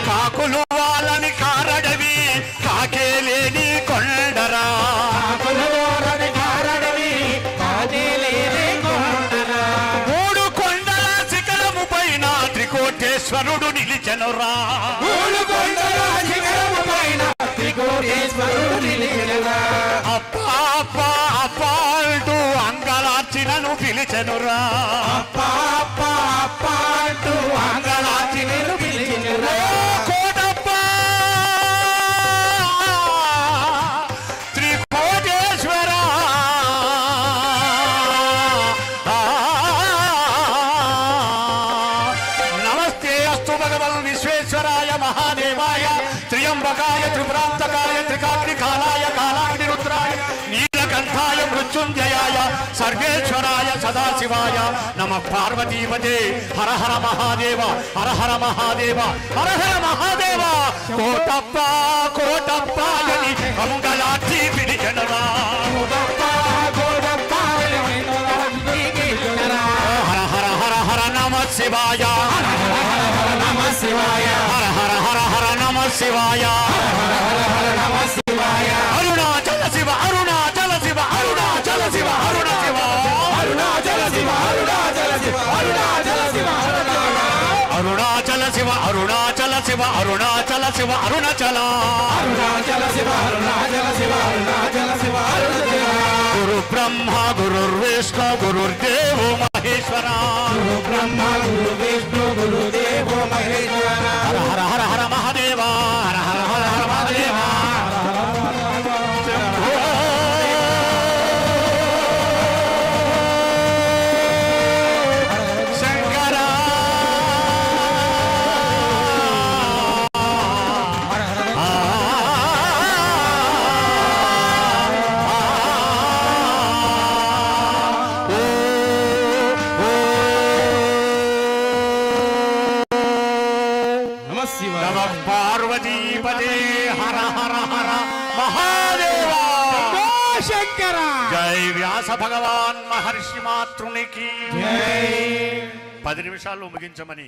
కాకులు వాళ్ళని కారడవి కాకేలేని కొండరా మూడు కొండల శిఖరము పైన త్రికోటేశ్వరుడు నిలిచెనురా అప్పా అప్పా అప్పా అంటూ అంగళార్చి నన్ను పిలిచెనురా కోటప్ప త్రికోటేశ్వర నమస్తే అస్తు భగవన్ విశ్వేశ్వరాయ మహాదేవాయ త్రియంబకాయ త్రిపురాంతకాయ త్రికాగ్నికాలాయ కాలాగ్నిరుద్రాయ నీలకంఠాయ మృత్యుంజయాయ సర్వేశ్వరాయ సదాశివాయ నమః పార్వతీపతే హర హర మహాదేవ హర హర మహాదేవ హర హర మహాదేవ కోటప్ప కోటప్పని మంగళాచి పిలిచెనురా హర హర హర హర నమః శివాయ హర హర హర హర నమః శివాయ అరుణాచల శివ అరుణాచల శివ అరుణాచల శివ అరుణ శివ అరుణాచల శివ అరుణాచల శివ అరుణాచల శివ అరుణాచల శివ అరుణాచల శివ అరుణాచల శివ అరుణాచల అరుణాచల శివ అరుణాచల శివ అరుణాచల శివ గురు బ్రహ్మ గురుర్విష్ణు గురుర్దేవో మహేశ్వర గురు బ్రహ్మ గురు విష్ణు గురుదేవో మహేశ్వర హర హర హర హర మహాదేవ హర హర హర హర మహాదేవ పార్వతీపదే హర హర హర మహాదేవ శంకర జై వ్యాస భగవాన్ మహర్షి మాతృనికి 10 నిమిషాల్లో ముగించమని